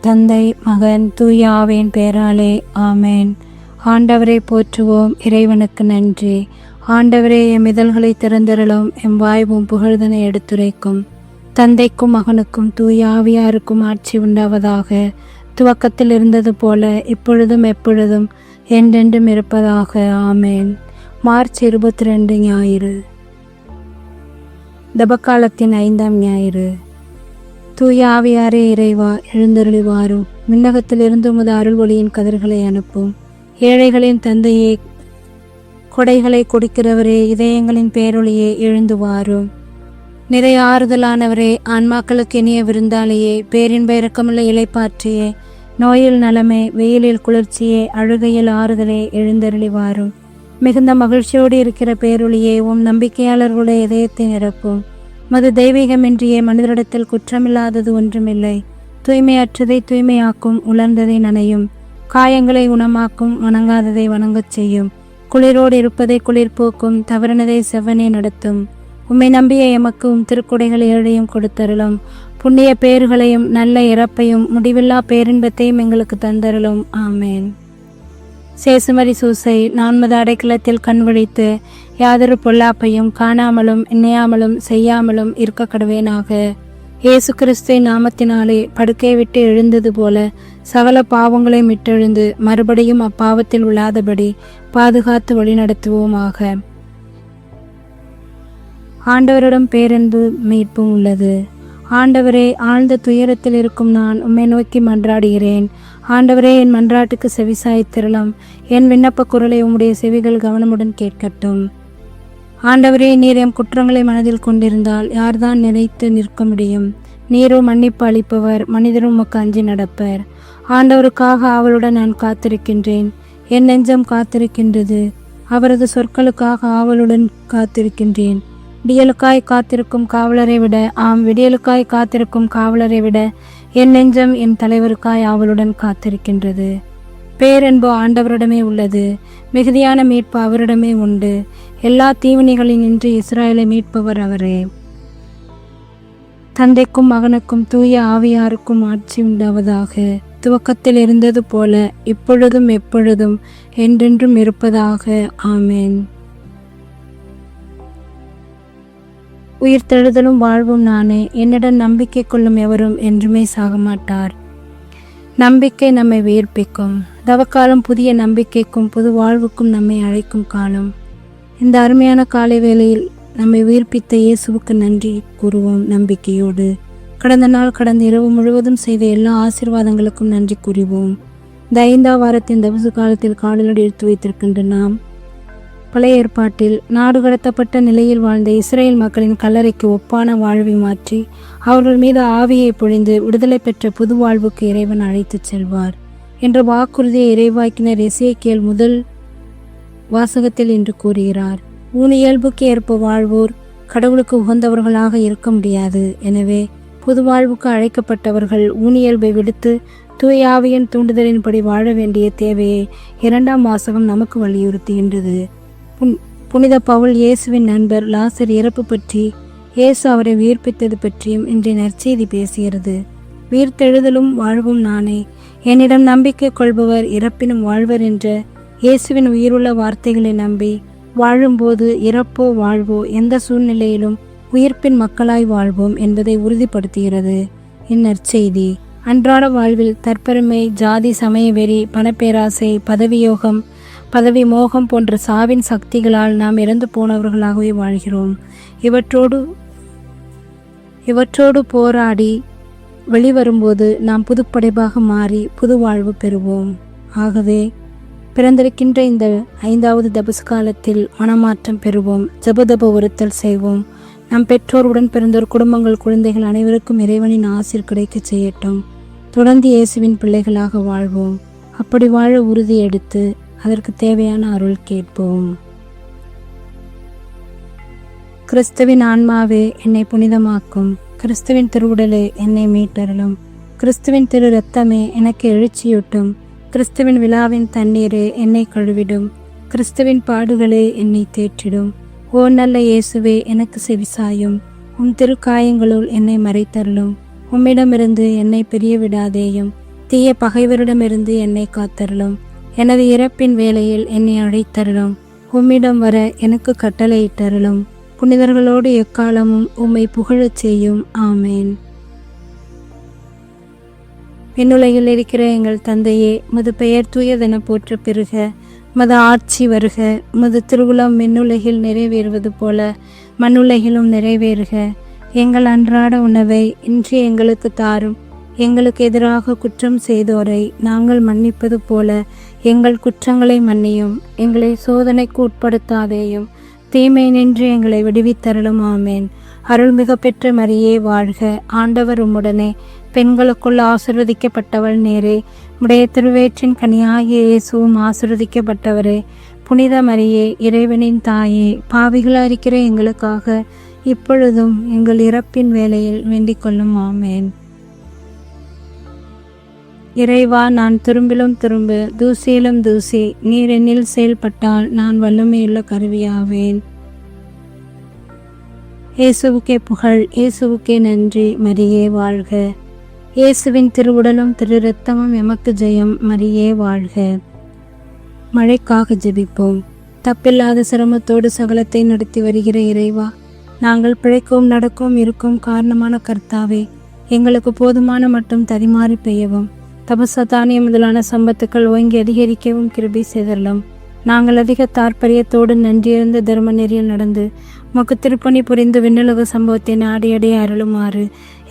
தந்தை, மகன், தூய ஆவியின் பெயராலே ஆமேன். ஆண்டவரை போற்றுவோம். இறைவனுக்கு நன்றி. ஆண்டவரே, எம் இதழ்களை திறந்தருளும். எம் வாய்வும் புகழ்தனை எடுத்துரைக்கும். தந்தைக்கும் மகனுக்கும் தூய ஆவியாருக்கும் ஆட்சி உண்டாவதாக. துவக்கத்தில் இருந்தது போல இப்பொழுதும் எப்பொழுதும் என்றென்றும் இருப்பதாக. ஆமேன். மார்ச் 22 ஞாயிறு, தபக்காலத்தின் 5ஆம் ஞாயிறு. தூய ஆவியாரே இறைவா, எழுந்தருளி வாரும். விண்ணகத்திலிருந்து உமது அருள் ஒளியின் கதிர்களை அனுப்பும். ஏழைகளின் தந்தையே, கொடைகளை கொடுக்கிறவரே, இதயங்களின் பேரொளியே, எழுந்து வாரும். நிறைய ஆறுதலானவரே, ஆன்மாக்களுக்கு இனிய விருந்தாளியே, பேரின்ப இரக்கமுள்ள இலைப்பாற்றியே, நோயில் நலமே, வெயிலில் குளிர்ச்சியே, அழுகையில் ஆறுதலே, எழுந்தருளி வாரும். மிகுந்த மகிழ்ச்சியோடு இருக்கிற பேரொளியே, உம் நம்பிக்கையாளர்களுடைய இதயத்தை நிரப்பும். மது தெய்வீகமின்றியே மனிதரிடத்தில் குற்றமில்லாதது ஒன்றுமில்லை. தூய்மையற்றதை தூய்மையாக்கும், உலர்ந்ததை நனையும், காயங்களை குணமாக்கும், வணங்காததை வணங்கச் செய்யும், குளிரோடு இருப்பதை குளிர்போக்கும், தவறினதை செவ்வனே நடத்தும். உம்மை நம்பிய எமக்கு உம் திருக்குடைகளை ஏழையும் கொடுத்தருளும். புண்ணிய பேறுகளையும் நல்ல இறப்பையும் முடிவில்லா பேரின்பத்தையும் எங்களுக்கு தந்தருளும். ஆமேன். சேசுமரி சூசை, நான்மது அடைக்கலத்தில் கண்விழித்து யாதொரு பொல்லாப்பையும் காணாமலும் எண்ணையாமலும் செய்யாமலும் இருக்க கடவேனாக. இயேசு கிறிஸ்துவின் நாமத்தினாலே படுக்கை விட்டு எழுந்தது போல சகல பாவங்களையும் விட்டெழுந்து மறுபடியும் அப்பாவத்தில் உள்ளாதபடி பாதுகாத்து வழிநடத்துவோமாக. ஆண்டவரிடம் பேரன்பு மீட்பும் உள்ளது. ஆண்டவரே, ஆழ்ந்த துயரத்தில் இருக்கும் நான் உம்மை நோக்கி மன்றாடுகிறேன். ஆண்டவரே, என் மன்றாட்டுக்கு செவிசாய்த்திரளும். என் விண்ணப்ப குரலை உம்முடைய செவிகள் கவனமுடன் கேட்கட்டும். ஆண்டவரே, நீர் எம் குற்றங்களை மனதில் கொண்டிருந்தால் யார்தான் நினைத்து நிற்க முடியும்? நீரோ மன்னிப்பு அளிப்பவர், மனிதரும் உமக்கு அஞ்சி நடப்பர். ஆண்டவருக்காக ஆவலுடன் நான் காத்திருக்கின்றேன். என் நெஞ்சம் காத்திருக்கின்றது. அவரது சொற்களுக்காக ஆவலுடன் காத்திருக்கின்றேன். விடியலுக்காய் காத்திருக்கும் காவலரை விட, விடியலுக்காய் காத்திருக்கும் காவலரை விட என் நெஞ்சம் என் தலைவருக்காய் ஆவலுடன் காத்திருக்கின்றது. பேரன்பு ஆண்டவரிடமே உள்ளது. மிகுதியான மீட்பு அவரிடமே உண்டு. எல்லா தீவினைகளில் நின்று இஸ்ராயலை மீட்பவர் அவரே. தந்தைக்கும் மகனுக்கும் தூய ஆவியாருக்கும் ஆட்சி உண்டாவதாக. துவக்கத்தில் இருந்தது போல இப்பொழுதும் எப்பொழுதும் என்றென்றும் இருப்பதாக. ஆமேன். உயிர்த்தெழுதலும் வாழ்வும் நானே. என்னிடம் நம்பிக்கை கொள்ளும் எவரும் என்றுமே சாகமாட்டார். நம்பிக்கை நம்மை உயிர்ப்பிக்கும். தவக்காலம் புதிய நம்பிக்கைக்கும் புது வாழ்வுக்கும் நம்மை அழைக்கும் காலம். இந்த அருமையான காலை வேளையில் நம்மை உயிர்ப்பித்த இயேசுவுக்கு நன்றி கூறுவோம் நம்பிக்கையோடு. கடந்த இரவு முழுவதும் செய்த எல்லா ஆசீர்வாதங்களுக்கும் நன்றி கூறுவோம். இந்த 5ஆம் வாரத்தின் தபசு காலத்தில் காலடி எடுத்து வைத்திருக்கின்ற நாம், பழைய ஏற்பாட்டில் நாடு கடத்தப்பட்ட நிலையில் வாழ்ந்த இஸ்ரேல் மக்களின் கல்லறைக்கு ஒப்பான வாழ்வை மாற்றி அவர்கள் மீது ஆவியை பொழிந்து விடுதலை பெற்ற புது வாழ்வுக்கு இறைவன் அழைத்துச் செல்வார் என்ற வாக்குறுதியை இறைவாக்கினர் எசேக்கியேல் முதல் வாசகத்தில் இன்று கூறுகிறார். ஊனியல்புக்கு ஏற்ப வாழ்வோர் கடவுளுக்கு உகந்தவர்களாக இருக்க முடியாது. எனவே புது வாழ்வுக்கு அழைக்கப்பட்டவர்கள் ஊனியல்பை விடுத்து தூய ஆவியின் தூண்டுதலின்படி வாழ வேண்டிய தேவையை 2ஆம் வாசகம் நமக்கு வலியுறுத்துகின்றது. புனித பவுல் இயேசுவின் நண்பர் லாசர் இறப்பு பற்றி, இயேசு அவரை உயிர்ப்பித்தது பற்றியும் இன்றைய நற்செய்தி பேசுகிறது. உயிர்த்தெழுதலும் வாழ்வும் நானே. என்னிடம் நம்பிக்கை கொள்பவர் இறப்பினும் வாழ்வர் என்ற இயேசுவின் உயிருள்ள வார்த்தைகளை நம்பி வாழும்போது இறப்போ வாழ்வோ எந்த சூழ்நிலையிலும் உயிர்ப்பின் மக்களாய் வாழ்வோம் என்பதை உறுதிப்படுத்துகிறது இந்நற்செய்தி. அன்றாட வாழ்வில் தற்பெருமை, ஜாதி, சமய வெறி, பணப்பேராசை, பதவி மோகம் போன்ற சாவின் சக்திகளால் நாம் இறந்து போனவர்களாகவே வாழ்கிறோம். இவற்றோடு போராடி வெளிவரும்போது நாம் புதுப்படைப்பாக மாறி புது வாழ்வு பெறுவோம். ஆகவே பிறந்திருக்கின்ற இந்த 5வது தபசு காலத்தில் மனமாற்றம் பெறுவோம். ஜபதப ஒருத்தல் செய்வோம். நம் பெற்றோர், உடன் பிறந்தோர், குடும்பங்கள், குழந்தைகள் அனைவருக்கும் இறைவனின் ஆசீர் கிடைக்க செய்யட்டும். தொடர்ந்து இயேசுவின் பிள்ளைகளாக வாழ்வோம். அப்படி வாழ உறுதி எடுத்து அதற்கு தேவையான அருள் கேட்போம். கிறிஸ்துவின் ஆன்மாவே என்னை புனிதமாக்கும். கிறிஸ்துவின் திருவுடலே என்னை மீட்டருளும். கிறிஸ்துவின் திரு இரத்தமே எனக்கு எழுச்சியூட்டும். கிறிஸ்துவின் விழாவின் தண்ணீரே என்னை கழுவிடும். கிறிஸ்துவின் பாடுகளே என்னை தேற்றிடும். ஓ நல்ல இயேசுவே, எனக்கு செவிசாயும். உம் திருக்காயங்களுள் என்னை மறைத்தருளும். உம்மிடமிருந்து என்னை பிரிய விடாதேயும். தீய பகைவரிடமிருந்து என்னை காத்தருளும். எனது இறப்பின் வேளையில் என்னை அழைத்தருளும். உம்மிடம் வர எனக்கு கட்டளையிட்டருளும். புனிதர்களோடு எக்காலமும் உம்மை புகழச் செய்யும். ஆமேன். விண்ணுலகில் இருக்கிற எங்கள் தந்தையே, உமது பெயர் தூயதென போற்ற பெறுக. உமது ஆட்சி வருக. உமது திருவுளம் விண்ணுலகில் நிறைவேறுவது போல மண்ணுலகிலும் நிறைவேறுக. எங்கள் அன்றாட உணவை இன்று எங்களுக்கு தாரும். எங்களுக்கு எதிராக குற்றம் செய்தோரை நாங்கள் மன்னிப்பது போல எங்கள் குற்றங்களை மன்னியும். எங்களை சோதனைக்கு உட்படுத்தாதேயும், தீமை நின்று எங்களை விடுவித்தருளும். ஆமேன். அருள்மிக பெற்ற மரியே வாழ்க. ஆண்டவர் உம்முடனே, பெண்களுக்குள் ஆசிர்வதிக்கப்பட்டவள் நேரே. உடைய திருவேற்றின் கனியாகிய இயேசுவும் ஆசிர்வதிக்கப்பட்டவரே. புனித மரியே, இறைவனின் தாயே, பாவிகளாக இருக்கிற எங்களுக்காக இப்பொழுதும் எங்கள் இறப்பின் வேளையில் வேண்டிக் கொள்ளும். ஆமேன். இறைவா, நான் திரும்பிலும் திரும்ப, தூசியிலும் தூசி, நீர் என்னில் செயல்பட்டால் நான் வல்லமையுள்ள கருவியாவேன். இயேசுவுக்கே புகழ், இயேசுவுக்கே நன்றி. மரியே வாழ்க. இயேசுவின் திருவுடலும் திரு இரத்தமும் எமக்கு ஜெயம். மரியே வாழ்க. மழைக்காக ஜெபிப்போம். தப்பில்லாத சிரமத்தோடு சகலத்தை நடத்தி வருகிற இறைவா, நாங்கள் பிழைக்கவும் நடக்கவும் இருக்கும் காரணமான கர்த்தாவே, எங்களுக்கு போதுமான மட்டும் தரிமாறி பெய்யவும், தபசதானிய முதலான சம்பத்துக்கள் ஓங்கி அதிகரிக்கவும் கிருபை செய்தரலாம். நாங்கள் அதிக தாற்பயத்தோடு நன்றியிருந்த தர்ம நெறியில் நடந்து உமக்கு திருப்பணி புரிந்து விண்ணுலக சம்பவத்தை நாடியடைய அருளுமாறு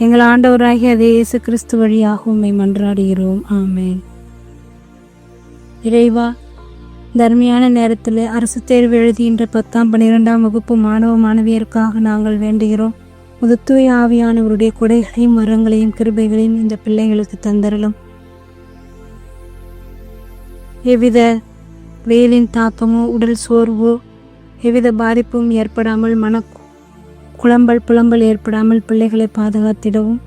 எங்கள் ஆண்டவராகிய அதே இயேசு கிறிஸ்து வழியாக உம்மை மன்றாடுகிறோம். ஆமேன். இறைவா, தர்மையான நேரத்தில் அரசு தேர்வு எழுதுகின்ற 10ஆம் 12ஆம் வகுப்பு மாணவ மாணவியருக்காக நாங்கள் வேண்டுகிறோம். முது தூய ஆவியானவருடைய கொடைகளையும் வரங்களையும் கிருபைகளையும் இந்த பிள்ளைகளுக்கு தந்தரலும். எவ்வித வெயிலின் தாக்கமோ உடல் சோர்வோ எவ்வித பாதிப்பும் ஏற்படாமல், புலம்பல் ஏற்படாமல் பிள்ளைகளை பாதுகாத்திடவும்,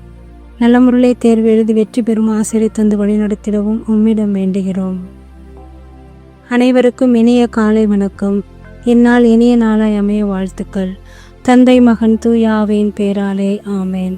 நல்ல முறையில் தேர்வு எழுதி வெற்றி பெறும் ஆசிரியை தந்து வழிநடத்திடவும் உம்மிடம் வேண்டுகிறோம். அனைவருக்கும் இனிய காலை வணக்கம். இந்நாள் இனிய நாளாய் அமைய வாழ்த்துக்கள். தந்தை, மகன், தூய ஆவியின் பேராலே. ஆமேன்.